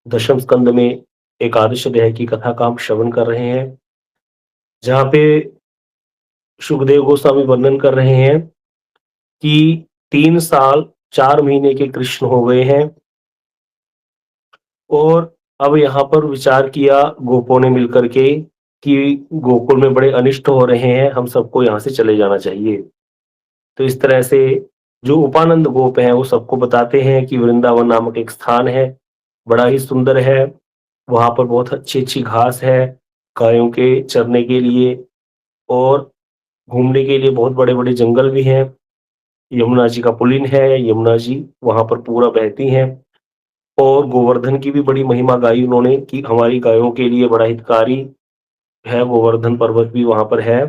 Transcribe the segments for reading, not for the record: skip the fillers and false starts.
दशम स्कंद में एकादश अध्याय की कथा का हम श्रवण कर रहे हैं, जहाँ पे सुखदेव गोस्वामी वर्णन कर रहे हैं कि 3 साल 4 महीने के कृष्ण हो गए हैं और अब यहाँ पर विचार किया गोपों ने मिलकर के कि गोकुल में बड़े अनिष्ट हो रहे हैं, हम सबको यहाँ से चले जाना चाहिए। तो इस तरह से जो उपानंद गोप हैं वो सबको बताते हैं कि वृंदावन नामक एक स्थान है, बड़ा ही सुंदर है। वहाँ पर बहुत अच्छी-अच्छी घास है, गायों के चरने के लिए और घूमने के लिए बहुत बड़े-बड़े जंगल भी हैं। यमुना जी का पुलिन है, यमुना जी वहाँ पर पूरा बहती हैं और गोवर्धन की भी बड़ी महिमा गाई उन्होंने कि हमारी गायों के लिए बड़ा हितकारी है, गोवर्धन पर्वत भी वहाँ पर है।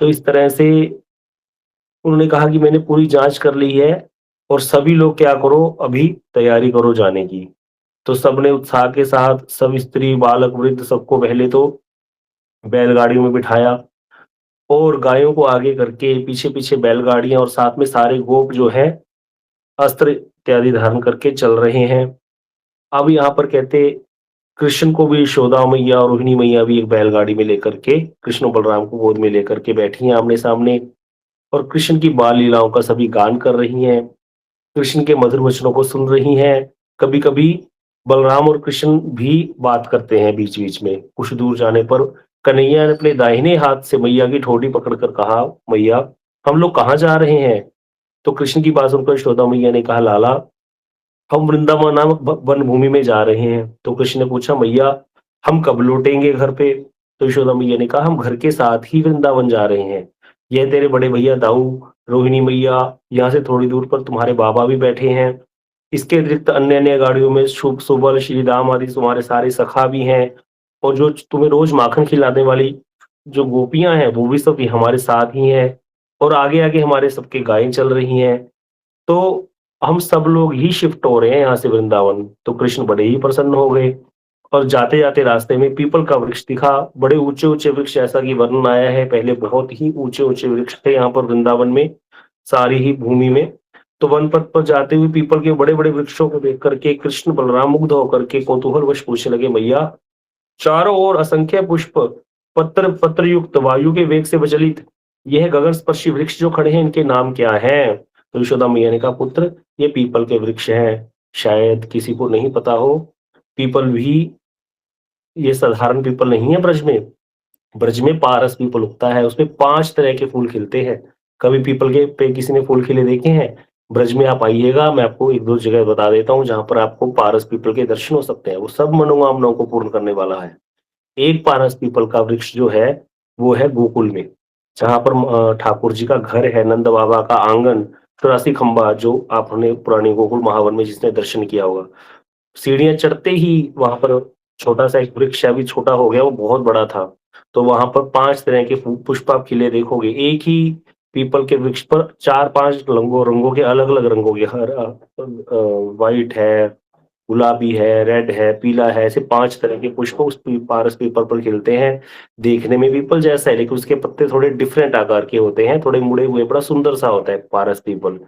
तो इस तरह से उन्होंने कहा कि मैंने पूरी जाँच कर ली है और सभी लोग क्या करो अभी तैयारी करो जाने की। तो सबने उत्साह के साथ सब स्त्री, बालक, वृद्ध सबको पहले तो बैलगाड़ियों में बिठाया और गायों को आगे करके पीछे-पीछे बैलगाड़ियाँ और साथ में सारे गोप जो हैं अस्त्र इत्यादि धारण करके चल रहे हैं। अब यहाँ पर कहते कृष्ण को भी यशोदा मैया और रोहिणी मैया भी एक बैलगाड़ी में लेकर के कृष्ण और बलराम को गोद में लेकर के बैठी हैं आमने-सामने और कृष्ण की बाल लीलाओं का सभी गान कर रही हैं। कृष्ण के मधुर वचनों को सुन रही हैं। कभी-कभी बलराम और कृष्ण भी बात करते हैं बीच-बीच में। कुछ दूर जाने पर कन्हैया ने अपने दाहिने हाथ से मैया की ठोड़ी पकड़कर कहा, "मैया, हम लोग कहाँ जा रहे हैं?" तो कृष्ण की बात सुनकर यशोदा मैया ने कहा, "लाला, हम वृंदावन नामक वन भूमि में जा रहे हैं।" तो कृष्ण ने पूछा, "मैया, हम कब लौटेंगे घर पे?" तो यशोदा मैया ने कहा, "हम घर के साथ ही वृंदावन जा रहे हैं। यह तेरे बड़े भैया दाऊ, रोहिणी मैया, यहाँ से थोड़ी दूर पर तुम्हारे बाबा भी बैठे हैं। इसके अतिरिक्त अन्य-अन्य गाड़ियों में सुबल, श्रीदाम आदि तुम्हारे सारे सखा भी हैं और जो तुम्हें रोज माखन खिलाने वाली जो गोपियाँ हैं, वो भी सब हमारे साथ ही हैं और आगे-आगे हमारे सबके गायें चल रही हैं। तो हम सब लोग ही शिफ्ट हो रहे हैं यहाँ से वृंदावन।" तो कृष्ण बड़े ही प्रसन्न हो गए और जाते-जाते रास्ते में पीपल का वृक्ष दिखा। बड़े ऊँचे-ऊँचे वृक्ष जैसा कि वर्णन आया है, पहले बहुत ही ऊँचे-ऊँचे वृक्ष थे यहाँ पर वृंदावन में, सारी ही भूमि में। तो वन पथ पर जाते हुए पीपल के बड़े-बड़े वृक्षों को देख कर के कृष्ण बलराम मुग्ध होकर के कौतूहलवश पूछने लगे, "मैया, चारों ओर असंख्य पुष्प, पत्र युक्त वायु के वेग से विचलित यह गगनस्पर्शी वृक्ष जो खड़े हैं इनके नाम क्या हैं?" तो यशोदा मैया ने कहा, "पुत्र, ये पीपल के वृक्ष हैं। शायद किसी को नहीं पता हो, पीपल भी ये साधारण पीपल नहीं है ब्रज में। ब्रज में पारस पीपल उगता है, उसमें 5 तरह के फूल खिलते हैं। कभी पीपल के पे किसी ने फूल खिले देखे हैं? ब्रज में आप आइएगा, मैं आपको 1-2 जगह बता देता हूँ जहाँ पर आपको पारस पीपल के दर्शन हो सकते हैं। वो सब मनोकामनाओं को पूर्ण करने वाला है। एक पारस पीपल का वृक्ष जो है, वो है गोकुल में, जहाँ पर ठाकुर जी का घर है, नंद बाबा का आंगन, 84 खंबा जो आपने पुराने गोकुल महावन में जिसने दर्शन किया होगा। सीढ़ियाँ चढ़ते ही वहाँ पर छोटा-सा एक वृक्ष है, अभी छोटा हो गया, वो बहुत बड़ा था। तो वहाँ पर 5 तरह के पुष्प आप खिले देखोगे। एक ही पीपल के वृक्ष पर 4-5 रंगों रंगों के अलग-अलग रंगों के व्हाइट है, गुलाबी है, रेड है, पीला है, ऐसे 5 तरह के पुष्प उस पारस पीपल पर खिलते हैं। देखने में पीपल जैसा है, लेकिन उसके पत्ते थोड़े डिफरेंट आकार के होते हैं, थोड़े मुड़े हुए, बड़ा सुंदर-सा होता है पारस पीपल।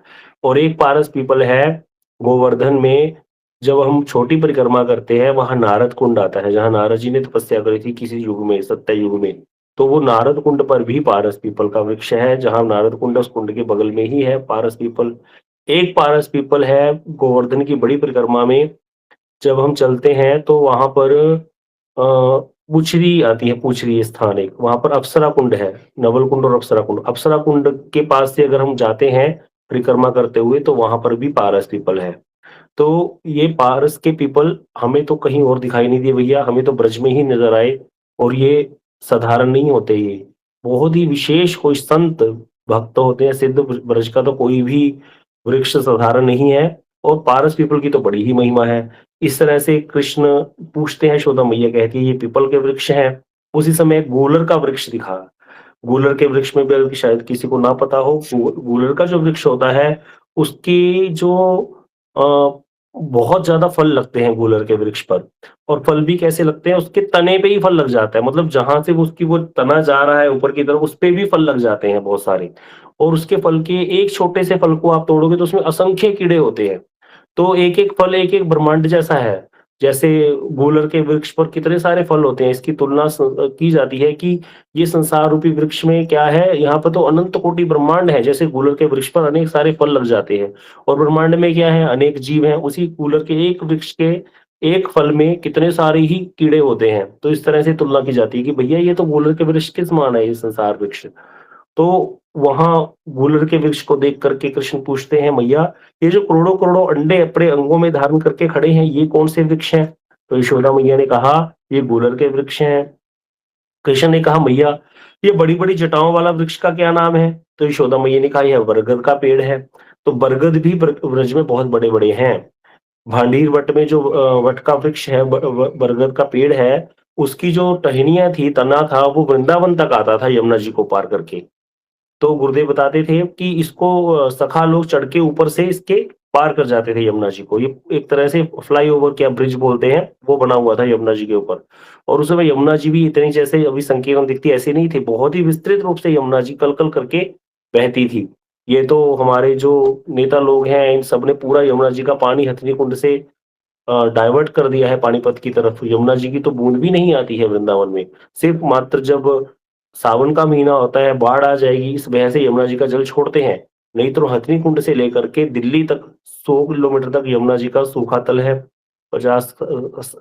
और एक पारस पीपल है गोवर्धन में, जब हम छोटी परिक्रमा करते हैं, वहाँ नारद कुंड आता है, जहाँ नारद जी ने तपस्या करी थी किसी युग में, सत्य में। तो वो नारद कुंड पर भी पारस पीपल का वृक्ष है, जहाँ नारद कुंड है, उस कुंड के बगल में ही है पारस पीपल। एक पारस पीपल है गोवर्धन की बड़ी परिक्रमा में, जब हम चलते हैं तो वहाँ पर पूछरी आती है, पूछरी स्थान एक, वहाँ पर अप्सरा कुंड है, नवल कुंड और अप्सरा कुंड। अप्सरा कुंड के पास से अगर हम जाते हैं परिक्रमा करते हुए, तो वहाँ पर भी पारस पीपल है। तो ये पारस के पीपल हमें तो कहीं और दिखाई नहीं दिए भैया, हमें तो ब्रज में ही नज़र आए और ये साधारण नहीं होते ये, बहुत ही विशेष कोई संत भक्त होते हैं, सिद्ध ब्रज का तो कोई भी वृक्ष साधारण नहीं है और पारस पीपल की तो बड़ी ही महिमा है। इस तरह से कृष्ण पूछते हैं, यशोदा मैया कहती है ये पीपल के वृक्ष हैं। उसी समय एक गूलर का वृक्ष दिखा। गूलर के वृक्ष में भी अगर शायद किसी को ना पता हो, गूलर का जो वृक्ष होता है, उसकी जो अ, बहुत ज़्यादा फल लगते हैं गूलर के वृक्ष पर और फल भी कैसे लगते हैं, उसके तने पे ही फल लग जाता है। मतलब जहाँ से उसकी वो तना जा रहा है ऊपर की तरफ, उस पे भी फल लग जाते हैं बहुत सारे और उसके फल के एक छोटे से फल को आप तोड़ोगे तो उसमें असंख्य कीड़े होते हैं। तो एक-एक फल एक-एक ब्रह्मांड जैसा है। जैसे गूलर के वृक्ष पर कितने सारे फल होते हैं, इसकी तुलना की जाती है कि ये संसार रूपी वृक्ष में क्या है, यहाँ पर तो अनंत कोटि ब्रह्मांड है, जैसे गूलर के वृक्ष पर अनेक सारे फल लग जाते हैं और ब्रह्मांड में क्या है, अनेक जीव हैं, उसी गूलर के एक वृक्ष के एक फल में कितने सारे ही कीड़े होते हैं। तो इस तरह से तुलना की जाती है कि भैया ये तो गूलर के वृक्ष के समान है ये संसार वृक्ष। तो वहां गूलर के वृक्ष को देख करके कृष्ण पूछते हैं, मैया ये जो करोड़ों करोड़ों अंडे अपने अंगों में धारण करके खड़े हैं, ये कौन से वृक्ष हैं? तो यशोदा मैया ने कहा, ये गूलर के वृक्ष हैं। कृष्ण ने कहा, मैया ये बड़ी बड़ी जटाओं वाला वृक्ष का क्या नाम है? तो यशोदा मैया ने कहा, यह बरगद का पेड़ है। तो बरगद भी ब्रज में बहुत बड़े बड़े हैं। भांडीर वट में जो वट का वृक्ष है, बरगद का पेड़ है, उसकी जो टहनियां थी, तना था, वो वृंदावन तक आता था यमुना जी को पार करके। तो गुरुदेव बताते थे कि इसको सखा लोग चढ़ के ऊपर से इसके पार कर जाते थे यमुना जी को। ये एक तरह से फ्लाईओवर क्या ब्रिज बोलते हैं, वो बना हुआ था यमुना जी के ऊपर। और उस समय यमुना जी भी इतनी जैसे अभी संकीर्ण दिखती ऐसी नहीं थी, बहुत ही विस्तृत रूप से यमुना जी कल-कल करके बहती थी। ये तो हमारे जो नेता लोग हैं, इन सब ने पूरा यमुना जी का पानी हथनी कुंड से डाइवर्ट कर दिया है पानीपत की तरफ। यमुना जी की तो बूंद भी नहीं आती है वृंदावन में। सिर्फ मात्र जब सावन का महीना होता है, बाढ़ आ जाएगी, इस वजह से यमुना जी का जल छोड़ते हैं। नहीं तो हथनी कुंड से लेकर के दिल्ली तक 100 किलोमीटर तक यमुना जी का सूखा तल है, 50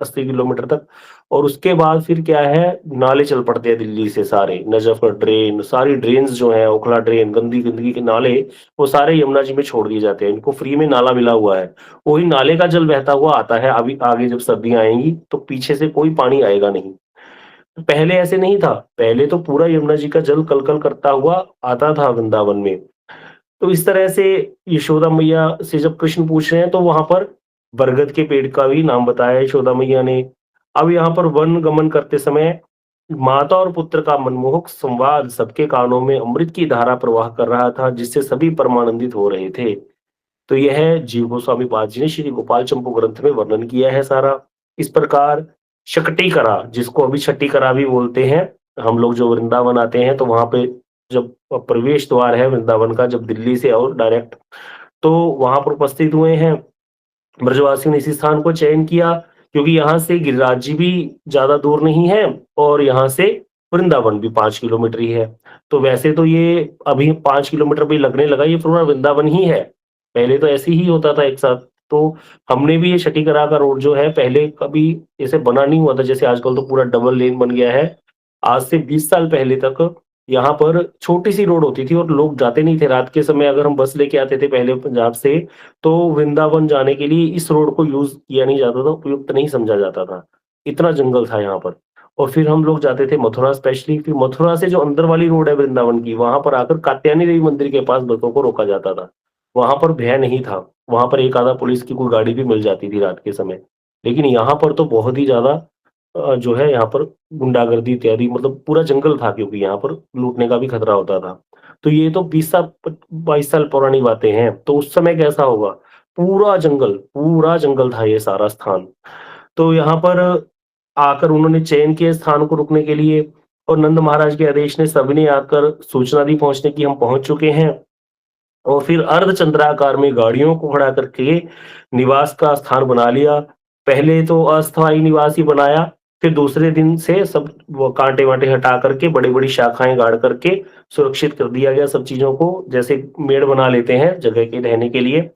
80 किलोमीटर तक। और उसके बाद फिर क्या है, नाले चल पड़ते हैं दिल्ली से सारे, नजफ ड्रेन, सारी ड्रेन्स जो है, ओखला ड्रेन, गंदी गंदगी के नाले, वो सारे यमुना जी में छोड़ दिए जाते हैं। इनको फ्री में नाला मिला हुआ है, वही नाले का जल बहता हुआ आता है। अभी आगे जब सर्दियां आएंगी तो पीछे से कोई पानी आएगा नहीं। पहले ऐसे नहीं था, पहले तो पूरा यमुना जी का जल कल-कल करता हुआ आता था वृंदावन में। तो इस तरह से यशोदा मैया से जब कृष्ण पूछ रहे हैं तो वहां पर बरगद के पेड़ का भी नाम बताया यशोदा मैया ने। अब यहाँ पर वन गमन करते समय माता और पुत्र का मनमोहक संवाद सबके कानों में अमृत की धारा प्रवाह कर रहा था, जिससे सभी परमानंदित हो रहे थे। तो यह जीव गोस्वामी पाद जी ने श्री गोपाल चंपू ग्रंथ में वर्णन किया है सारा। इस प्रकार शकटी करा, जिसको अभी छठी करा भी बोलते हैं, हम लोग जो वृंदावन आते हैं तो वहां पे जब प्रवेश द्वार है वृंदावन का, जब दिल्ली से और डायरेक्ट, तो वहां पर उपस्थित हुए हैं। ब्रजवासियों ने इसी स्थान को चयन किया क्योंकि यहाँ से गिरिराज जी भी ज्यादा दूर नहीं है और यहाँ से वृंदावन भी 5 किलोमीटर ही है। तो वैसे तो ये अभी 5 किलोमीटर भी लगने लगा, ये पूरा वृंदावन ही है। पहले तो ऐसे ही होता था एक साथ। तो हमने भी ये छठीकरा का रोड जो है, पहले कभी ऐसे बना नहीं हुआ था, जैसे आजकल तो पूरा डबल लेन बन गया है। आज से 20 साल पहले तक यहाँ पर छोटी सी रोड होती थी और लोग जाते नहीं थे। रात के समय अगर हम बस लेके आते थे पहले पंजाब से, तो वृंदावन जाने के लिए इस रोड को यूज किया नहीं जाता था, उपयुक्त नहीं समझा जाता था। इतना जंगल था यहाँ पर। और फिर हम लोग जाते थे मथुरा स्पेशली, फिर मथुरा से जो अंदर वाली रोड है वृंदावन की, वहां पर आकर कात्यायनी देवी मंदिर के पास बसों को रोका जाता था। वहां पर भय नहीं था, वहां पर एक आधा पुलिस की कोई गाड़ी भी मिल जाती थी रात के समय। लेकिन यहाँ पर तो बहुत ही ज्यादा जो है यहाँ पर गुंडागर्दी इत्यादि, मतलब पूरा जंगल था, क्योंकि यहाँ पर लूटने का भी खतरा होता था। तो ये तो 20 साल 22 साल पुरानी बातें हैं, तो उस समय कैसा होगा? पूरा जंगल था ये सारा स्थान। तो यहाँ पर आकर उन्होंने चयन किए स्थान को रुकने के लिए, और नंद महाराज के आदेश ने सभी आकर सूचना दी पहुंचने की, हम पहुंच चुके हैं। और फिर अर्धचंद्राकार में गाड़ियों को खड़ा करके निवास का स्थान बना लिया। पहले तो अस्थायी निवास ही बनाया, फिर दूसरे दिन से सब वो कांटे-वांटे हटा करके बड़ी-बड़ी शाखाएँ गाड़ करके सुरक्षित कर दिया गया सब चीज़ों को, जैसे मेड़ बना लेते हैं जगह के रहने के लिए।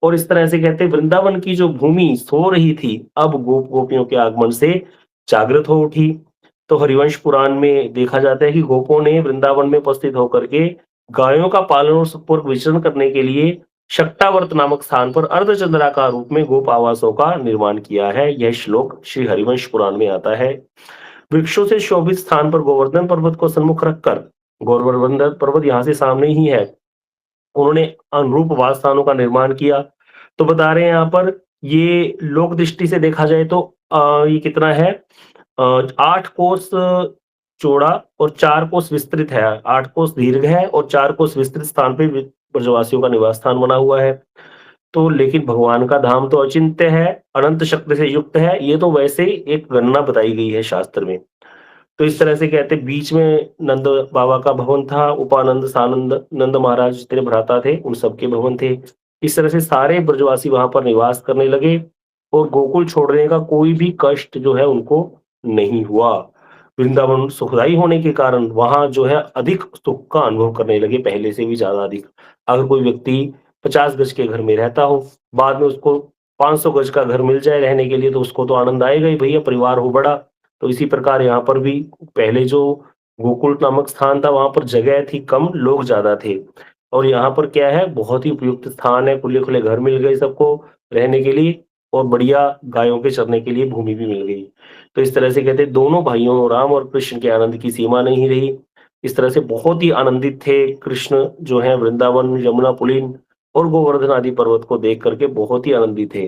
और इस तरह से कहते हैं वृंदावन की जो भूमि सो रही थी, अब गोप-गोपियों के आगमन से जागृत हो उठी। तो हरिवंश पुराण में देखा जाता है कि गोपों ने वृंदावन में उपस्थित होकर के गायों का पालन और सुखपूर्वक विचरण करने के लिए शक्टावर्त नामक स्थान पर अर्धचंद्राकार रूप में गोप आवासों का निर्माण किया है। यह श्लोक श्री हरिवंश पुराण में आता है। वृक्षों से शोभित स्थान पर गोवर्धन पर्वत को सन्मुख रखकर, गोवर्धन पर्वत यहाँ से सामने ही है, उन्होंने अनुरूप वास स्थानों का निर्माण किया। तो बता रहे हैं यहाँ पर, ये लोक दृष्टि से देखा जाए तो ये कितना है, 8 कोस चौड़ा और 4 कोस विस्तृत है। 8 कोस दीर्घ है और 4 कोस विस्तृत स्थान पे ब्रजवासियों का निवास स्थान बना हुआ है। तो लेकिन भगवान का धाम तो अचिंत्य है, अनंत शक्ति से युक्त है, ये तो वैसे ही एक गणना बताई गई है शास्त्र में। तो इस तरह से कहते, बीच में नंद बाबा का भवन था, उपानंद सानंद नंद महाराज जितने भ्राता थे उन सबके भवन थे। इस तरह से सारे ब्रजवासी वहां पर निवास करने लगे। और गोकुल छोड़ने का कोई भी कष्ट जो है उनको नहीं हुआ। वृंदावन सुखदाई होने के कारण वहाँ जो है अधिक सुख का अनुभव करने लगे, पहले से भी ज़्यादा अधिक। अगर कोई व्यक्ति 50 गज के घर में रहता हो, बाद में उसको 500 गज का घर मिल जाए रहने के लिए, तो उसको तो आनंद आएगा ही, भैया परिवार हो बड़ा। तो इसी प्रकार यहाँ पर भी पहले जो गोकुल नामक स्थान था, वहाँ पर जगह थी कम, लोग ज़्यादा थे। और यहाँ पर क्या है, बहुत ही उपयुक्त स्थान है, खुले-खुले घर मिल गए सबको रहने के लिए, और बढ़िया गायों के चरने के लिए भूमि भी मिल गई। तो इस तरह से कहते हैं दोनों भाइयों राम और कृष्ण के आनंद की सीमा नहीं रही। इस तरह से बहुत ही आनंदित थे कृष्ण जो हैं वृंदावन, यमुना पुलिन और गोवर्धन आदि पर्वत को देख करके बहुत ही आनंदित थे।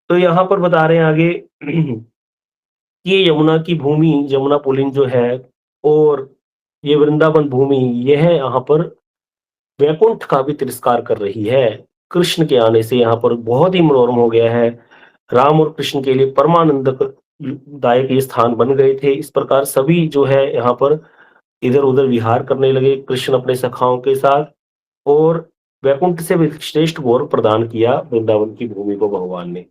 तो यहाँ पर बता रहे हैं आगे कि ये यमुना की भूमि, यमुना पुलिन जो है और ये वृंदावन भूमि, यह यहाँ पर वैकुंठ का भी तिरस्कार कर रही है। कृष्ण के आने से यहाँ पर बहुत ही मनोरम हो गया है। राम और कृष्ण के लिए परमानंद दायक ये स्थान बन गए थे। इस प्रकार सभी जो है यहाँ पर इधर-उधर विहार करने लगे, कृष्ण अपने सखाओं के साथ, और वैकुंठ से भी श्रेष्ठ वर प्रदान किया वृंदावन की भूमि को भगवान ने।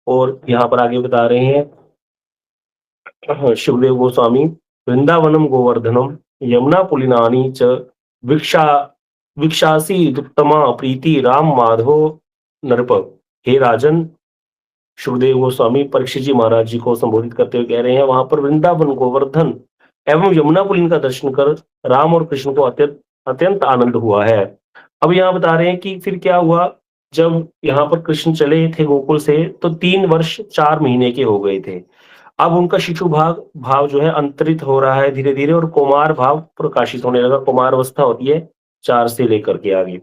और यहाँ पर आगे बता रहे हैं शिवदेव गोस्वामी, वृंदावनम गोवर्धनम यमुना पुलिनानि च वीक्षा वीक्षासीदुत्तमा प्रीति राम माधव नृप। हे राजन, सुखदेव गोस्वामी परीक्षित जी महाराज जी को संबोधित करते हुए कह रहे हैं, वहां पर वृंदावन, गोवर्धन एवं यमुना पुलिन का दर्शन कर राम और कृष्ण को अत्यंत अत्यंत आनंद हुआ है। अब यहाँ बता रहे हैं कि फिर क्या हुआ, जब यहाँ पर कृष्ण चले थे गोकुल से, तो 3 वर्ष 4 महीने के हो गए थे। अब उनका शिशु भाग भाव जो है अंतरित हो रहा है धीरे धीरे, और कुमार भाव प्रकाशित होने लगा। कुमार अवस्था होती है 4 से लेकर के आगे।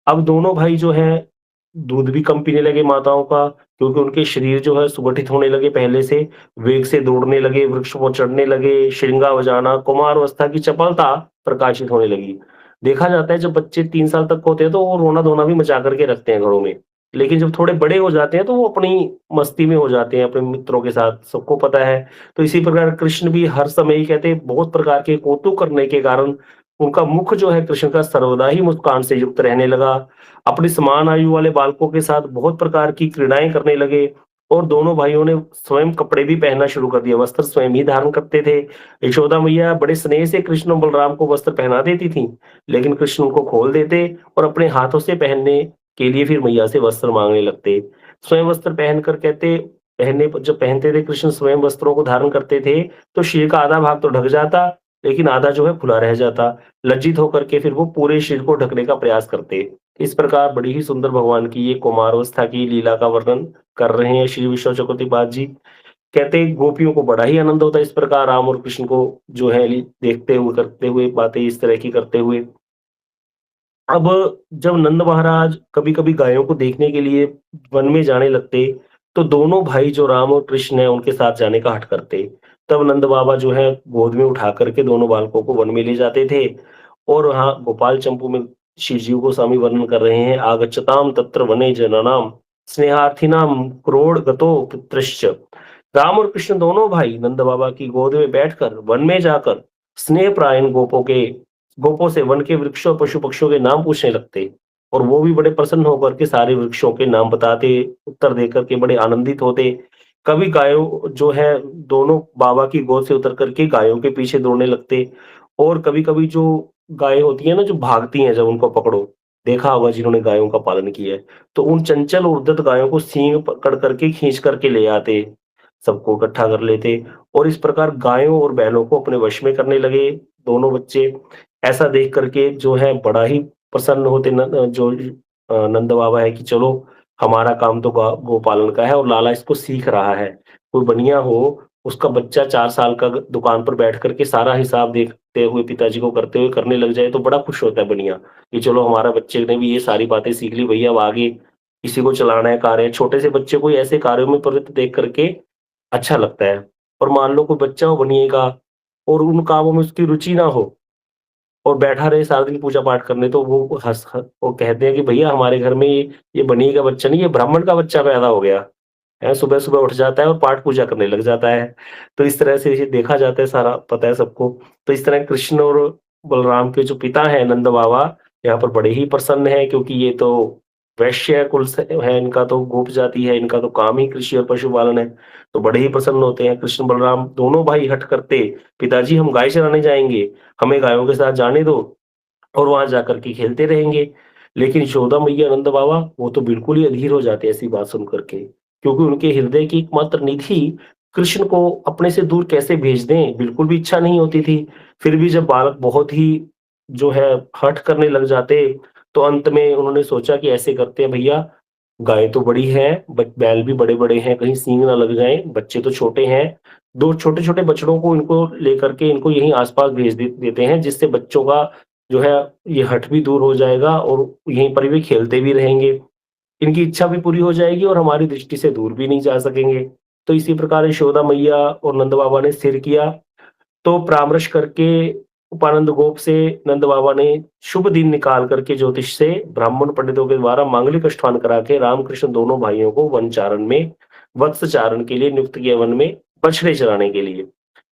अब दोनों भाई जो हैं, दूध भी कम पीने लगे माताओं का, क्योंकि उनके शरीर जो है सुगठित होने लगे पहले से, वेग से दौड़ने लगे, वृक्षों पर चढ़ने लगे, शिंगा बजाना, कुमारावस्था की चपलता प्रकाशित होने लगी। देखा जाता है जब बच्चे 3 साल तक होते हैं तो वो रोना-धोना भी मचा कर के रखते हैं घरों में। लेकिन जब थोड़े बड़े हो जाते हैं तो वो अपनी मस्ती में हो जाते हैं अपने मित्रों के साथ, सबको पता है। तो इसी प्रकार कृष्ण भी हर समय ही कहते हैं बहुत प्रकार के कौतुक करने के कारण उनका मुख जो है कृष्ण का सर्वदा ही मुस्कान से युक्त रहने लगा। अपनी समान आयु वाले बालकों के साथ बहुत प्रकार की क्रीड़ाएँ करने लगे, और दोनों भाइयों ने स्वयं कपड़े भी पहनना शुरू कर दिए, वस्त्र स्वयं ही धारण करते थे। यशोदा मैया बड़े स्नेह से कृष्ण और बलराम को वस्त्र पहना देती थीं, लेकिन कृष्ण उनको खोल देते और अपने हाथों से पहनने के लिए फिर मैया से वस्त्र माँगने लगते। स्वयं वस्त्र पहनकर कहते पहनने जब पहनते थे कृष्ण स्वयं वस्त्रों को धारण करते थे, तो शरीर का आधा भाग तो ढक जाता, लेकिन आधा जो है खुला रह जाता। लज्जित होकर के फिर वो पूरे शरीर को ढकने का प्रयास करते। इस प्रकार बड़ी ही सुंदर भगवान की ये कुमारावस्था की लीला का वर्णन कर रहे हैं श्री विश्व चक्रवर्तीपाद जी। कहते हैं गोपियों को बड़ा ही आनंद होता है इस प्रकार राम और कृष्ण को जो है देखते हुए, करते हुए, बातें इस तरह की करते हुए। अब जब नंद महाराज कभी-कभी गायों को देखने के लिए वन में जाने लगते, तो दोनों भाई जो राम और कृष्ण हैं, उनके साथ जाने का हठ करते। तब नंद बाबा जो है गोद में उठा करके दोनों बालकों को वन में ले जाते थे, और वहाँ गोपाल चंपू में श्री जीव गोस्वामी वर्णन कर रहे हैं, आगच्छताम तत्र वने जनानाम स्नेहार्थिनाम क्रोडगतो पुत्रश्च। राम और कृष्ण दोनों भाई नंद बाबा की गोद में बैठकर वन में जाकर स्नेहपरायण गोपों से वन के वृक्षों और पशु पक्षियों के नाम पूछने लगते, और वो भी बड़े प्रसन्न होकर के सारे वृक्षों के नाम बताते, उत्तर देकर के बड़े आनंदित होते। कभी गायों जो है दोनों बाबा की गोद से उतर करके गायों के पीछे दौड़ने लगते, और कभी-कभी जो गायें होती हैं ना जो भागती हैं जब उनको पकड़ो, देखा होगा जिन्होंने गायों का पालन किया है, तो उन चंचल और उद्यत गायों को सींग पकड़ करके खींच करके ले आते, सबको इकट्ठा कर लेते, और इस प्रकार गायों और बैलों को अपने वश में करने लगे दोनों बच्चे। ऐसा देख करके जो है बड़ा ही प्रसन्न होते नंद बाबा है कि चलो हमारा काम तो गोपालन का है, और लाला इसको सीख रहा है। कोई बनिया हो, उसका बच्चा 4 साल का दुकान पर बैठ करके सारा हिसाब देखते हुए पिताजी को करते हुए करने लग जाए तो बड़ा खुश होता है बनिया, कि चलो हमारा बच्चे ने भी ये सारी बातें सीख ली भैया, अब आगे किसी को चलाना है कार्य। छोटे से बच्चे को ऐसे कार्यों में प्रवृत्त देख करके अच्छा लगता है। और मान लो कोई बच्चा हो बनिए का, और उन कामों में उसकी रुचि ना हो, और बैठा रहे सारा दिन पूजा पाठ करने, तो वो वो कहते हैं कि भैया हमारे घर में ये बनिए का बच्चा नहीं, ये ब्राह्मण का बच्चा पैदा हो गया है। सुबह सुबह उठ जाता है और पाठ पूजा करने लग जाता है। तो इस तरह से ये देखा जाता है, सारा पता है सबको। तो इस तरह कृष्ण और बलराम के जो पिता हैं नंद बाबा, यहाँ पर बड़े ही प्रसन्न हैं, क्योंकि ये तो वैश्य कुल से है इनका, तो गोप जाति है, इनका तो काम ही कृषि और पशुपालन है। तो बड़े ही प्रसन्न होते हैं कृष्ण बलराम दोनों भाई हठ करते, पिताजी हम गाय चराने जाएँगे, हमें गायों के साथ जाने दो। और वहाँ जाकर के खेलते रहेंगे। लेकिन यशोदा मैया, नंद बाबा वो तो बिल्कुल ही अधीर हो जाते हैं ऐसी बात सुन कर के। क्योंकि उनके हृदय की एकमात्र निधि कृष्ण को अपने से दूर कैसे भेज दें, बिल्कुल भी इच्छा नहीं होती थी। फिर भी जब बालक बहुत ही जो है हठ करने लग जाते, तो अंत में उन्होंने सोचा कि ऐसे करते हैं भैया, गाय तो बड़ी है, बैल भी बड़े-बड़े हैं, कहीं सींग ना लग जाएँ, बच्चे तो छोटे हैं। 2 छोटे-छोटे बछड़ों को इनको लेकर के इनको यहीं आस-पास भेज देते हैं, जिससे बच्चों का जो है ये हठ भी दूर हो जाएगा और यहीं पर भी खेलते भी रहेंगे। इनकी इच्छा भी पूरी हो जाएगी और हमारी दृष्टि से दूर भी नहीं जा सकेंगे। तो इसी प्रकार यशोदा मैया और नंद बाबा ने स्थिर किया। तो परामर्श करके उपानंद गोप से नंद बाबा ने शुभ दिन निकाल करके ज्योतिष से ब्राह्मण पंडितों के द्वारा मांगलिक अनुष्ठान करा के रामकृष्ण दोनों भाइयों को वन चारण में, वत्स चारण के लिए नियुक्त किया, वन में बछड़े चराने के लिए।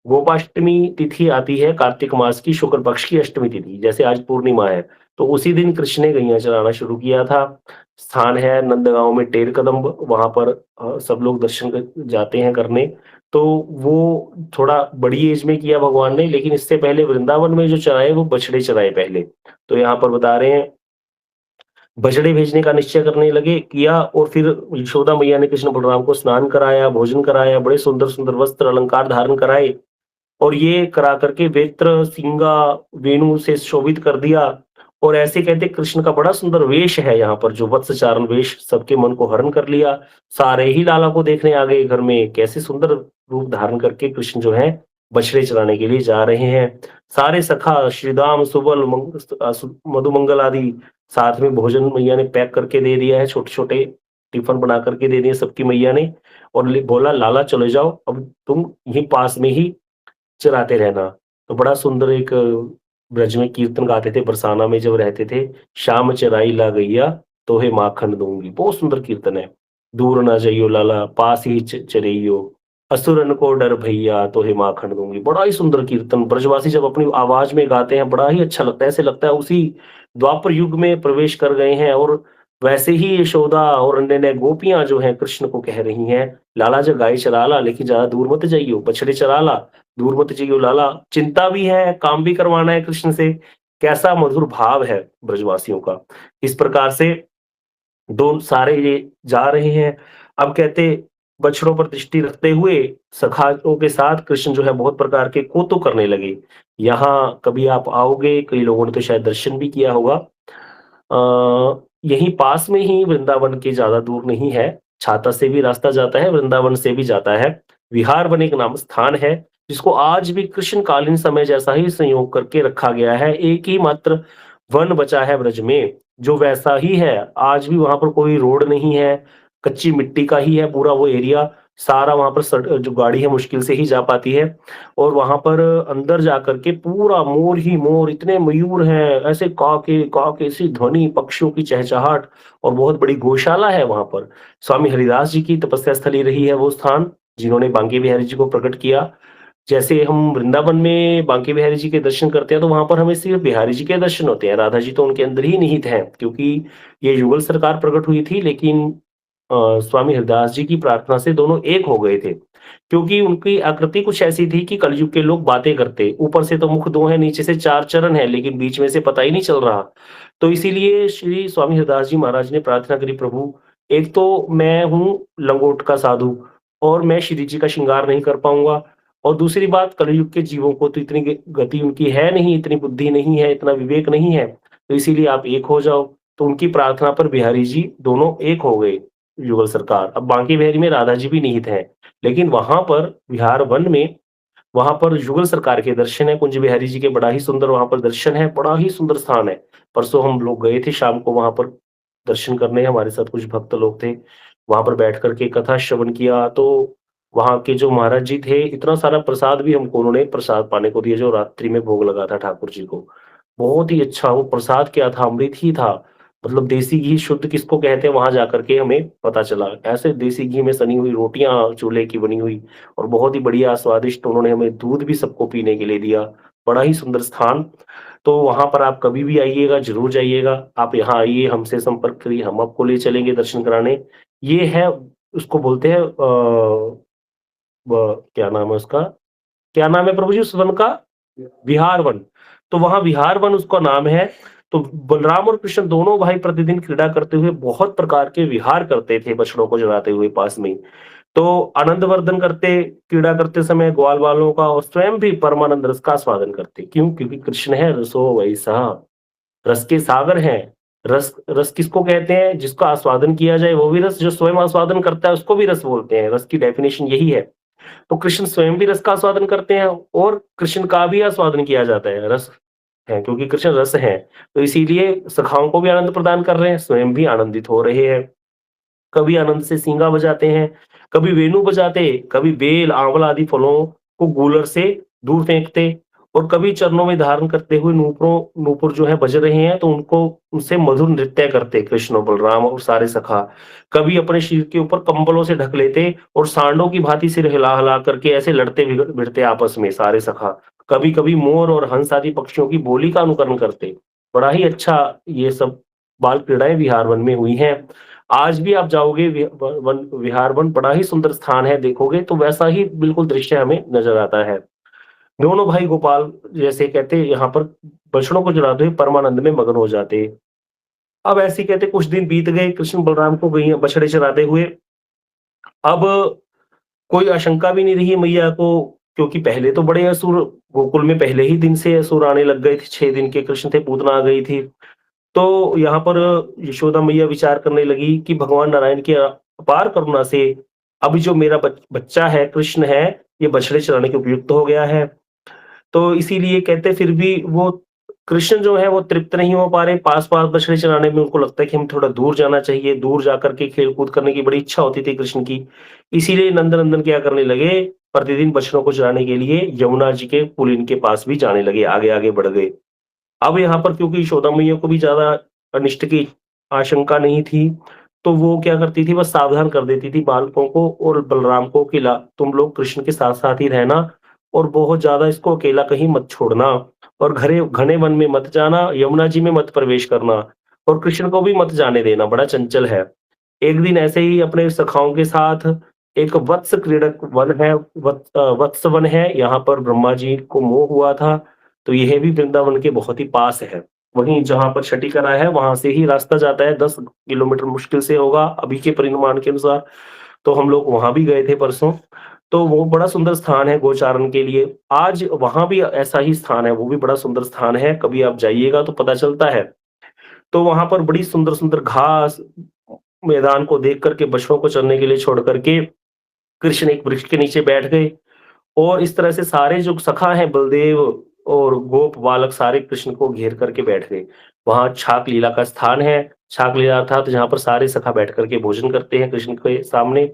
गोपाष्टमी तिथि आती है कार्तिक मास की शुक्ल पक्ष की अष्टमी तिथि, जैसे आज पूर्णिमा है, तो उसी दिन कृष्ण ने गैया चराना शुरू किया था। स्थान है नंदगांव में टेर कदम्ब, वहां पर सब लोग दर्शन जाते हैं करने। तो वो थोड़ा बड़ी एज में किया भगवान ने, लेकिन इससे पहले वृंदावन में जो चराए वो बछड़े चराए पहले। तो यहाँ पर बता रहे हैं, बछड़े भेजने का निश्चय करने लगे किया, और फिर यशोदा मैया ने कृष्ण बलराम को स्नान कराया, भोजन कराया, बड़े सुंदर-सुंदर वस्त्र अलंकार धारण कराए, और ये करा करके वेत्र, सींगा, वेणु से शोभित कर दिया। और ऐसे कहते कृष्ण का बड़ा सुंदर वेश है यहाँ पर, जो वत्सचारण वेश सबके मन को हरण कर लिया। सारे ही लाला को देखने आ गए घर में, कैसे सुंदर रूप धारण करके कृष्ण जो है बछड़े चराने के लिए जा रहे हैं। सारे सखा श्रीदाम, सुबल, मधुमंगल आदि साथ में भोजन मैया ने पैक करके दे दिया है, छोटे-छोटे टिफिन बना करके दे दिए सबकी मैया ने, और बोला लाला चले जाओ, अब तुम यहीं पास में ही चराते रहना। तो बड़ा सुंदर एक ब्रज में कीर्तन गाते थे, बरसाना में जब रहते थे, "श्याम चराई ला गैया, तोहे माखन दूँगी।" बहुत सुंदर कीर्तन है। "दूर ना जइयो लाला, पास ही चरइयो, असुरन को डर भैया, तोहे माखन दूँगी।" बड़ा ही सुंदर कीर्तन, ब्रजवासी जब अपनी आवाज में गाते हैं, बड़ा ही अच्छा लगता है। ऐसे लगता है उसी द्वापर युग में प्रवेश कर गए हैं, और वैसे ही यशोदा और अन्य गोपियाँ जो हैं कृष्ण को कह रही हैं, "लाला जो गाय चरा ला, लेकिन ज़्यादा दूर मत जाइयो, बछड़े चरा ला। दूर मत जाइयो लाला।" चिंता भी है, काम भी करवाना है कृष्ण से। कैसा मधुर भाव है ब्रजवासियों का। इस प्रकार से दो सारे ये जा रहे हैं। अब कहते बछड़ों पर दृष्टि रखते हुए सखाओं के साथ कृष्ण जो है बहुत प्रकार के कौतुक करने लगे। यहाँ कभी आप आओगे, कई लोगों ने तो शायद दर्शन भी किया होगा। यहीं पास में ही वृंदावन के ज़्यादा दूर नहीं है, छाता से भी रास्ता जाता है, वृंदावन से भी जाता है। विहार वन एक नाम स्थान है, जिसको आज भी कृष्णकालीन समय जैसा ही संयोग करके रखा गया है। एक ही मात्र वन बचा है ब्रज में, जो वैसा ही है। आज भी वहाँ पर कोई रोड नहीं है, कच्ची मिट्टी का ही है पूरा वो एरिया। सारा वहाँ पर जो गाड़ी है मुश्किल से ही जा पाती है, और वहाँ पर अंदर जाकर के पूरा मोर ही मोर, इतने मयूर हैं, ऐसे काक ऐसी ध्वनि, पक्षियों की चहचहाट, और बहुत बड़ी गौशाला है वहाँ पर। स्वामी हरिदास जी की तपस्या स्थली रही है वो स्थान, जिन्होंने बांके बिहारी जी को प्रकट किया। जैसे हम वृंदावन में बांके बिहारी जी के दर्शन करते हैं, तो वहाँ पर हमें सिर्फ बिहारी जी के दर्शन होते हैं, राधा जी तो उनके अंदर ही निहित हैं, क्योंकि ये युगल सरकार प्रकट हुई थी, लेकिन स्वामी हरिदास जी की प्रार्थना से दोनों एक हो गए थे। क्योंकि उनकी आकृति कुछ ऐसी थी कि कलयुग के लोग बातें करते, ऊपर से तो मुख 2 है, नीचे से 4 चरण है, लेकिन बीच में से पता ही नहीं चल रहा। तो इसीलिए श्री स्वामी हरिदास जी महाराज ने प्रार्थना करी, प्रभु एक तो मैं हूँ लंगोट का साधु, और मैं श्री जी का श्रृंगार नहीं कर पाऊँगा, और दूसरी बात कलयुग के जीवों को तो इतनी गति उनकी है नहीं, इतनी बुद्धि नहीं है, इतना विवेक नहीं है, तो इसीलिए आप एक हो जाओ। तो उनकी प्रार्थना पर बिहारी जी दोनों एक हो गए, युगल सरकार। अब बांके बिहारी में राधा जी भी निहित हैं, लेकिन वहाँ पर विहार वन में, वहाँ पर युगल सरकार के दर्शन है, कुंज बिहारी जी के बड़ा ही सुंदर वहाँ पर दर्शन है, बड़ा ही सुंदर स्थान है। परसों हम लोग गए थे शाम को वहाँ पर दर्शन करने, हमारे साथ कुछ भक्त लोग थे। वहाँ पर बैठ कर के कथा श्रवण किया, तो वहाँ के जो महाराज जी थे, इतना सारा प्रसाद भी हमको उन्होंने प्रसाद पाने को दिया, जो रात्रि में भोग लगा था ठाकुर जी को। बहुत ही अच्छा वो प्रसाद क्या था, अमृत ही था। मतलब देसी घी शुद्ध किसको कहते हैं, वहाँ जाकर के हमें पता चला। ऐसे देसी घी में सनी हुई रोटियाँ चूल्हे की बनी हुई, और बहुत ही बढ़िया स्वादिष्ट, उन्होंने हमें दूध भी सबको पीने के लिए दिया। बड़ा ही सुंदर स्थान। तो वहाँ पर आप कभी भी आइएगा, ज़रूर जाइएगा। आप यहाँ आइए, हमसे संपर्क करिए, हम आपको ले चलेंगे दर्शन कराने। ये है उसको बोलते हैं व क्या नाम है उसका? क्या नाम है प्रभु जी उस वन का? विहार वन। तो वहाँ विहार वन उसका नाम है। तो बलराम और कृष्ण दोनों भाई प्रतिदिन क्रीड़ा करते हुए बहुत प्रकार के विहार करते थे बछड़ों को चराते हुए पास में ही। तो आनंदवर्धन करते, क्रीड़ा करते समय ग्वाल बालों का और स्वयं भी परमानंद रस का आस्वादन करते। क्यों? क्योंकि कृष्ण है रसो वैसा, रस के सागर हैं। रस रस किसको कहते हैं? जिसका आस्वादन किया जाए वो भी रस, जो स्वयं आस्वादन करता है उसको भी रस बोलते हैं। रस की डेफिनिशन यही है। तो कृष्ण स्वयं भी रस का आस्वादन करते हैं और कृष्ण का भी आस्वादन किया जाता है। रस है क्योंकि कृष्ण रस हैं, तो इसीलिए सखाओं को भी आनंद प्रदान कर रहे हैं, स्वयं भी आनंदित हो रहे हैं। कभी आनंद से सींगा बजाते हैं, कभी वेणु बजाते, कभी बेल, आंवला आदि फलों को गूलर से दूर फेंकते और कभी चरणों में धारण करते हुए नूपुर जो है बज रहे हैं तो उनको उनसे मधुर नृत्य करते कृष्ण और बलराम और सारे सखा। कभी अपने शरीर के ऊपर कंबलों से ढक लेते और सांडों की भांति सिर हिला-हिला करके ऐसे लड़ते भिड़ते आपस में सारे सखा। कभी-कभी मोर और हंस आदि पक्षियों की बोली का अनुकरण करते। बड़ा ही अच्छा ये सब बाल क्रीड़ाएँ विहार वन में हुई हैं। आज भी आप जाओगे विहार वन बड़ा ही सुंदर स्थान है, देखोगे तो वैसा ही बिल्कुल दृश्य हमें नज़र आता है। दोनों भाई गोपाल जैसे कहते यहाँ पर बछड़ों को चराते हुए परमानंद में मगन हो जाते। अब ऐसे ही कहते कुछ दिन बीत गए, कृष्ण बलराम को गईयाँ बछड़े चराते हुए। अब कोई आशंका भी नहीं रही मैया को, क्योंकि पहले तो बड़े असुर गोकुल में पहले ही दिन से असुर आने लग गए थे, 6 दिन के कृष्ण थे, पूतना आ गई थी। तो यहाँ पर यशोदा मैया विचार करने लगी कि भगवान नारायण की अपार करुणा से अभी जो मेरा बच्चा है, कृष्ण है, ये बछड़े चराने के उपयुक्त हो गया है। तो इसीलिए कहते फिर भी वो कृष्ण जो है वो तृप्त नहीं हो पा रहे, पास-पास बछड़े चराने में उनको लगता है कि हमें थोड़ा दूर जाना चाहिए, दूर जाकर के खेल-कूद करने की बड़ी इच्छा होती थी कृष्ण की। इसीलिए नंदनंदन क्या करने लगे, प्रतिदिन बछड़ों को चराने के लिए यमुना जी के पुलिन के पास भी जाने लगे, आगे-आगे बढ़ गए। अब यहाँ पर क्योंकि यशोदा मैया को भी ज़्यादा अनिष्ट की आशंका नहीं थी, तो वो क्या करती थी बस सावधान कर देती थी बालकों को और बलराम को कि ला तुम लोग कृष्ण के साथ-साथ ही रहना और बहुत ज़्यादा इसको अकेला कहीं मत छोड़ना और घरे घने वन में मत जाना, यमुना जी में मत प्रवेश करना और कृष्ण को भी मत जाने देना, बड़ा चंचल है। एक दिन ऐसे ही अपने सखाओं के साथ एक वत्स क्रीड़क वन है, वत्स वन है, यहाँ पर ब्रह्मा जी को मोह हुआ था, तो यह भी वृंदावन के बहुत ही पास है। वहीं जहाँ पर छठीकरा है, वहाँ से ही रास्ता जाता है, 10 किलोमीटर मुश्किल से होगा अभी के परिमाण के अनुसार। तो हम लोग वहाँ भी गए थे परसों, तो वो बड़ा सुंदर स्थान है गोचारण के लिए। आज वहाँ भी ऐसा ही स्थान है, वो भी बड़ा सुंदर स्थान है, कभी आप जाइएगा तो पता चलता है। तो वहाँ पर बड़ी सुंदर-सुंदर घास, मैदान को देख कर के बछड़ों को चरने के लिए छोड़ कर के कृष्ण एक वृक्ष के नीचे बैठ गए और इस तरह से सारे जो सखा हैं बलदेव और गोप बालक सारे कृष्ण को घेर करके बैठ गए। वहाँ छाक लीला का स्थान है। छाक लीला अर्थात जहाँ पर सारे सखा बैठ करके भोजन करते हैं कृष्ण के सामने।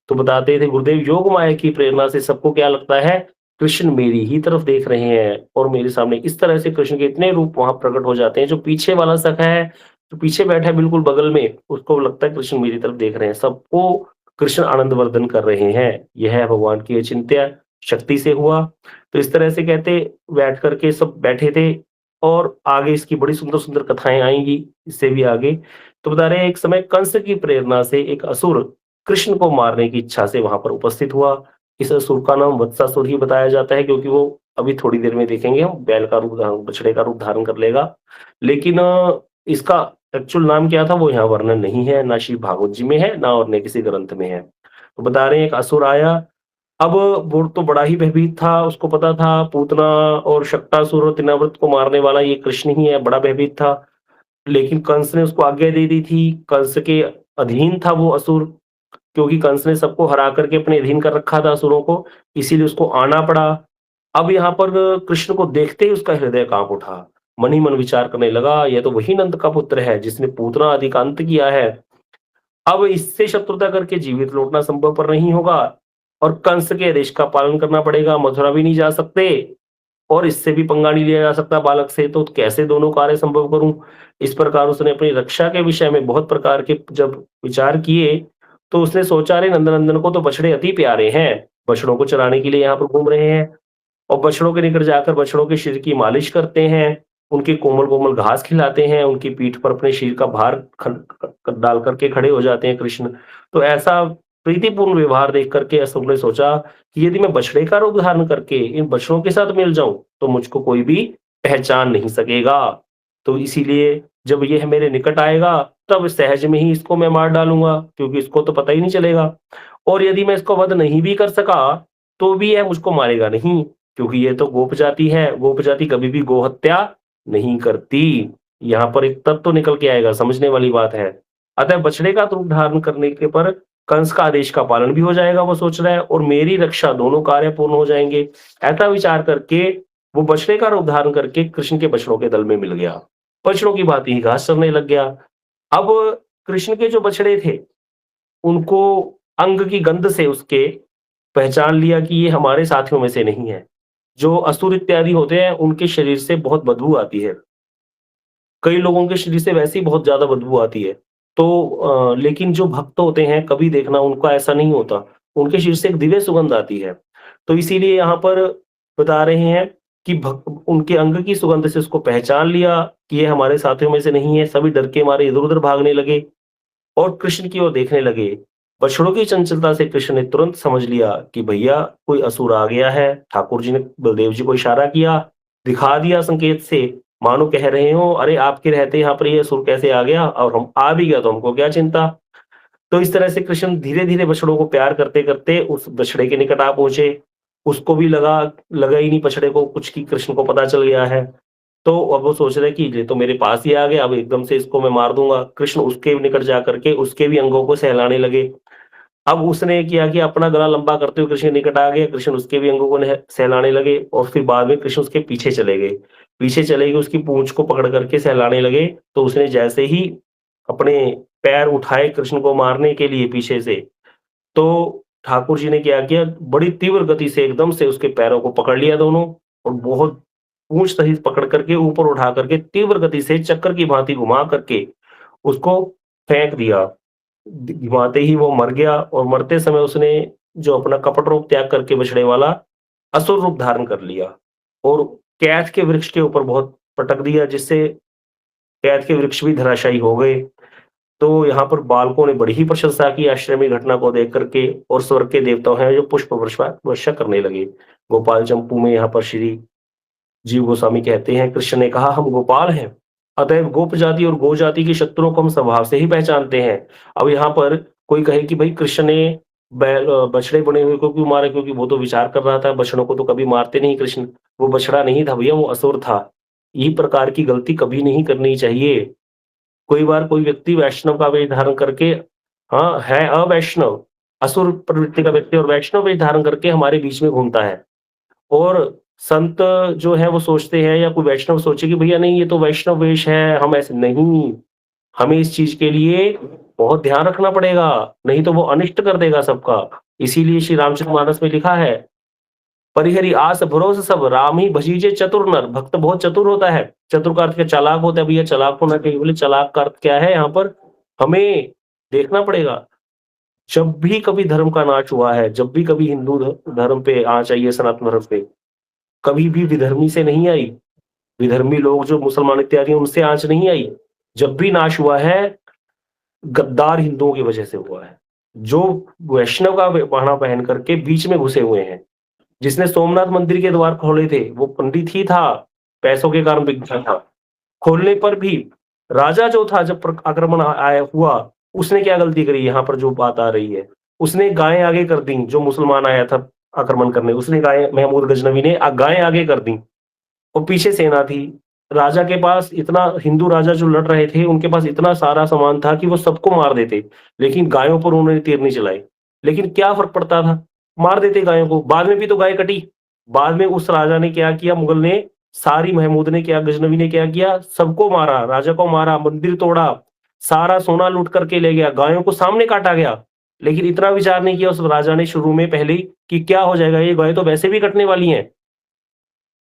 तो बताते थे गुरुदेव योग माया की प्रेरणा से सबको क्या लगता है, कृष्ण मेरी ही तरफ देख रहे हैं और मेरे सामने इस तरह से कृष्ण के इतने रूप वहाँ प्रकट हो जाते हैं। जो पीछे वाला सखा है, जो पीछे बैठा है बिल्कुल बगल में, उसको लगता है कृष्ण मेरी तरफ देख रहे हैं। सबको कृष्ण आनंदवर्धन कर रहे हैं। यह है भगवान की अचिंत्य शक्ति से हुआ। तो इस तरह से कहते बैठ कर के सब बैठे थे और आगे इसकी बड़ी सुंदर-सुंदर कथाएँ आएँगी, इससे भी आगे। तो बता रहे हैं एक समय कंस की प्रेरणा से एक असुर कृष्ण को मारने की इच्छा से वहाँ पर उपस्थित हुआ। इस असुर का नाम वत्सासुर ही बताया जाता है क्योंकि वो अभी थोड़ी देर में देखेंगे हम बैल का रूप बछड़े का रूप धारण कर लेगा। लेकिन इसका एक्चुअल नाम क्या था वो यहाँ वर्णन नहीं है, ना श्री भागवत जी में है, ना और न किसी ग्रंथ में है। तो बता रहे हैं एक असुर आया। अब वो तो बड़ा ही भयभीत था, उसको पता था पूतना और शक्टासुर और तिनावृत को मारने वाला ये कृष्ण ही है, बड़ा भयभीत था। लेकिन कंस ने उसको आज्ञा दे दी थी, कंस के अधीन था वो असुर, क्योंकि कंस ने सबको हरा करके अपने अधीन कर रखा था असुरों को, इसीलिए उसको आना पड़ा। अब यहाँ पर कृष्ण को देखते ही उसका हृदय काँप उठा। मन ही मन विचार करने लगा, यह तो वही नंद का पुत्र है जिसने पूतना आदि का अंत किया है। अब इससे शत्रुता करके जीवित लौटना संभव पर नहीं होगा और कंस के आदेश का पालन करना पड़ेगा, मथुरा भी नहीं जा सकते और इससे भी पंगा नहीं लिया जा सकता बालक से, तो कैसे दोनों कार्य संभव करूं? इस प्रकार उसने अपनी रक्षा के विषय में बहुत प्रकार के जब विचार किए, तो उसने सोचा अरे नंदनंदन को तो बछड़े अति प्यारे हैं, बछड़ों को चराने के लिए यहाँ पर घूम रहे हैं। और बछड़ों के निकट जाकर बछड़ों के शरीर की मालिश करते हैं, उनके कोमल-कोमल घास खिलाते हैं, उनकी पीठ पर अपने शरीर का भार डाल करके खड़े हो जाते हैं कृष्ण। तो ऐसा प्रीतिपूर्ण व्यवहार देख करके असुर ने सोचा कि यदि मैं बछड़े का रूप धारण करके इन बछड़ों के साथ मिल जाऊँ, तो मुझको कोई भी पहचान नहीं सकेगा। तो इसीलिए जब यह मेरे निकट आएगा, तब सहज में ही इसको मैं मार डालूँगा, क्योंकि इसको तो पता ही नहीं चलेगा। और यदि मैं इसको वध नहीं भी कर सका, तो भी यह मुझको मारेगा नहीं, क्योंकि ये तो गोप जाति है, गोप जाति कभी भी गोहत्या नहीं करती। यहाँ पर एक तत्व निकल के आएगा, समझने वाली बात है। अतः बछड़े का रूप धारण करने के पर कंस का आदेश का पालन भी हो जाएगा, वो सोच रहा है, और मेरी रक्षा दोनों कार्य पूर्ण हो जाएँगे। ऐसा विचार करके वो बछड़े का रूप धारण करके कृष्ण के बछड़ों के दल में मिल गया। बछड़ों की भांति ही घास चरने लग गया। अब कृष्ण के जो बछड़े थे, उनको अंग की गंध से उसके पहचान लिया कि ये हमारे साथियों में से नहीं है। जो असुर इत्यादि होते हैं, उनके शरीर से बहुत बदबू आती है। कई लोगों के शरीर से वैसे ही बहुत ज़्यादा बदबू आती है। तो लेकिन जो भक्त होते हैं, कभी देखना उनका ऐसा नहीं होता। उनके शरीर से एक दिव्य सुगंध आती है। तो इसीलिए यहाँ पर बता रहे हैं कि भक उनके अंग की सुगंध से उसको पहचान लिया कि ये हमारे साथियों में से नहीं है। सभी डर के मारे इधर-उधर भागने लगे और कृष्ण की ओर देखने लगे। बछड़ों की चंचलता से कृष्ण ने तुरंत समझ लिया कि भैया कोई असुर आ गया है। ठाकुर जी ने बलदेव जी को इशारा किया, दिखा दिया संकेत से, मानो कह रहे हों, "अरे! आपके रहते यहाँ पर ये असुर कैसे आ गया? और हम आ भी गया तो हमको क्या चिंता?" तो इस तरह से कृष्ण धीरे-धीरे बछड़ों को प्यार करते-करते उस बछड़े के निकट आ पहुँचे। उसको भी लगा ही नहीं बछड़े को कुछ कि कृष्ण को पता चल गया है। तो अब वो सोच रहे हैं कि ये तो मेरे पास ही आ गया, अब एकदम से इसको मैं मार दूँगा। कृष्ण उसके निकट जाकर के उसके भी अंगों को सहलाने लगे। अब उसने किया कि अपना गला लंबा करते हुए कृष्ण के निकट आ गए, कृष्ण उसके भी अंगों को सहलाने लगे और फिर बाद में कृष्ण उसके पीछे चले गए। पीछे चले गए, उसकी पूँछ को पकड़ करके सहलाने लगे, तो उसने जैसे ही अपने पैर उठाए कृष्ण को मारने के लिए पीछे से, तो ठाकुर जी ने क्या किया, बड़ी तीव्र गति से एकदम से उसके पैरों को पकड़ लिया दोनों और बहुत पूँछ सहित पकड़ करके ऊपर उठा करके तीव्र गति से चक्कर की भांति घुमा करके उसको फेंक दिया। घुमाते ही वो मर गया और मरते समय उसने जो अपना कपट रूप त्याग करके बछड़े वाला असुर रूप धारण कर लिया और कैथ के वृक्ष के ऊपर बहुत पटक दिया, जिससे कैथ के वृक्ष भी धराशायी हो गए। तो यहाँ पर बालकों ने बड़ी ही प्रशंसा की आश्चर्यमयी घटना को देख करके और स्वर्ग के देवताओं हैं जो पुष्प वर्षा करने लगे। गोपाल चंपू में यहाँ पर श्री जीव गोस्वामी कहते हैं, कृष्ण ने कहा, हम गोपाल हैं, अतएव गोप जाति और गो जाति के शत्रुओं को हम स्वभाव से ही पहचानते हैं। अब यहाँ पर कोई कहे कि भाई कृष्ण ने बछड़े बने हुए को क्यों मारा, क्योंकि वो तो विचार कर रहा था बछड़ों को तो कभी मारते नहीं कृष्ण, वो बछड़ा नहीं था भैया, वो असुर था। इस प्रकार की गलती कभी नहीं करनी चाहिए। कोई बार कोई व्यक्ति वैष्णव का वेश धारण करके, हाँ, है अवैष्णव, असुर प्रवृत्ति का व्यक्ति और वैष्णव वेश धारण करके हमारे बीच में घूमता है। और संत जो है वो सोचते हैं या कोई वैष्णव सोचे कि भैया नहीं ये तो वैष्णव वेश है, हम ऐसे नहीं, हमें इस चीज़ के लिए बहुत ध्यान रखना पड़ेगा, नहीं तो वो अनिष्ट कर देगा सबका। इसीलिए श्री रामचरितमानस में लिखा है, परिहरि आस भरोस सब राम ही भजीजे चतुर नर। भक्त बहुत चतुर होता है। चतुर का अर्थ क्या, चालाक होता है भैया, चालाक होना चाहिए। बोले चालाक का अर्थ क्या है, यहाँ पर हमें देखना पड़ेगा। जब भी कभी धर्म का नाश हुआ है, जब भी कभी हिंदू धर्म पे आँच आई है, सनातन धर्म पे, कभी भी विधर्मी से नहीं आई। विधर्मी लोग जो मुसलमान इत्यादि हैं उनसे आँच नहीं आई। जब भी नाश हुआ है, गद्दार हिंदुओं की वजह से हुआ है। जो वैष्णव का पहना पहन करके बीच में घुसे हुए हैं। जिसने सोमनाथ मंदिर के द्वार खोले थे, वो पंडित ही था, पैसों के कारण बिक गया था। खोलने पर भी राजा जो था, जब आक्रमण आया हुआ, उसने क्या गलती करी, यहाँ पर जो बात आ रही है, उसने गायें आगे कर दी। जो मुसलमान आया था आक्रमण करने, उसने गायें, महमूद गजनवी ने गायें आगे कर दी और पीछे सेना थी। राजा के पास इतना, हिंदू राजा जो लड़ रहे थे, उनके पास इतना सारा सामान था कि वो सबको मार देते, लेकिन गायों पर उन्होंने तीर नहीं चलाए। लेकिन क्या फ़र्क पड़ता था? मार देते गायों को, बाद में भी तो गाय कटी। बाद में उस राजा ने क्या किया, मुगल ने, सारी, महमूद ने क्या, गजनवी ने क्या किया, सबको मारा, राजा को मारा, मंदिर तोड़ा, सारा सोना लूट करके ले गया, गायों को सामने काटा गया। लेकिन इतना विचार नहीं किया उस राजा ने शुरू में पहले ही कि क्या हो जाएगा, ये गायें तो वैसे भी कटने वाली हैं।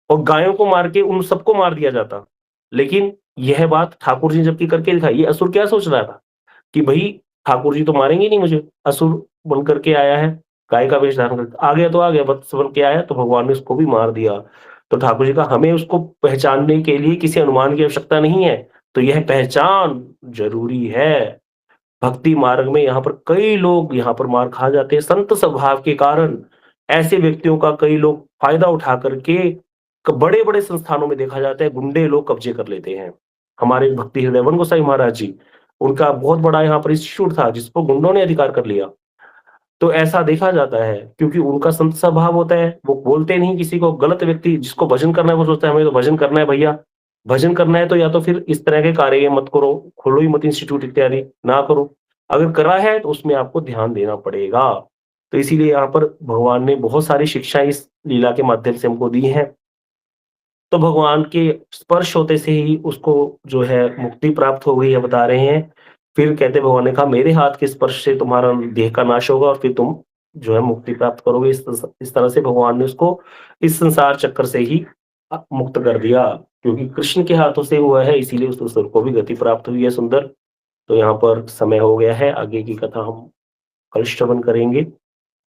और गायों को मार के उन सबको मार दिया जाता। लेकिन यह बात ठाकुर जी ने जबकि करके दिखाई, ये असुर क्या सोच रहा था कि भई ठाकुर जी तो मारेंगे नहीं मुझे, असुर बन करके आया है। गाय का वेश धारण करके आ गया तो आ गया, वत्स बन के आया तो भगवान ने उसको भी मार दिया। तो ठाकुर जी कहा हमें उसको पहचानने के लिए किसी अनुमान की आवश्यकता नहीं है, तो यह पहचान ज़रूरी है। भक्ति मार्ग में यहाँ पर कई लोग यहाँ पर मार खा जाते हैं, संत स्वभाव के कारण ऐसे व्यक्तियों का कई लोग फ़ायदा उठा करके बड़े-बड़े संस्थानों में देखा जाता है गुंडे लोग कब्ज़े कर लेते हैं। हमारे भक्ति हृदयवन गोसाई महाराज जी, उनका बहुत बड़ा यहाँ पर इंस्टीट्यूट था जिसको गुंडों ने अधिकार कर लिया। तो ऐसा देखा जाता है क्योंकि उनका संत स्वभाव होता है, वो बोलते नहीं किसी को, गलत व्यक्ति जिसको भजन करना है वो सोचता है हमें तो भजन करना है भैया, भजन करना है तो या तो फिर इस तरह के कार्य ये मत करो, खोलो ही मत इंस्टीट्यूट इत्यादि, ना करो। अगर करा है तो उसमें आपको ध्यान देना पड़ेगा। तो इसीलिए यहाँ पर भगवान ने बहुत सारी शिक्षाएँ इस लीला के माध्यम से हमको दी हैं। तो भगवान के स्पर्श होते से ही उसको जो है मुक्ति प्राप्त हो गई है बता रहे हैं। फिर कहते भगवान ने कहा मेरे हाथ के स्पर्श से तुम्हारा देह का नाश होगा और फिर तुम जो है मुक्ति प्राप्त करोगे। इस तरह से भगवान ने उसको इस संसार चक्कर से ही मुक्त कर दिया। क्योंकि कृष्ण के हाथों से हुआ है इसीलिए उस असुर को भी गति प्राप्त हुई है सुंदर। तो यहाँ पर समय हो गया है, आगे की कथा हम कल श्रवण करेंगे।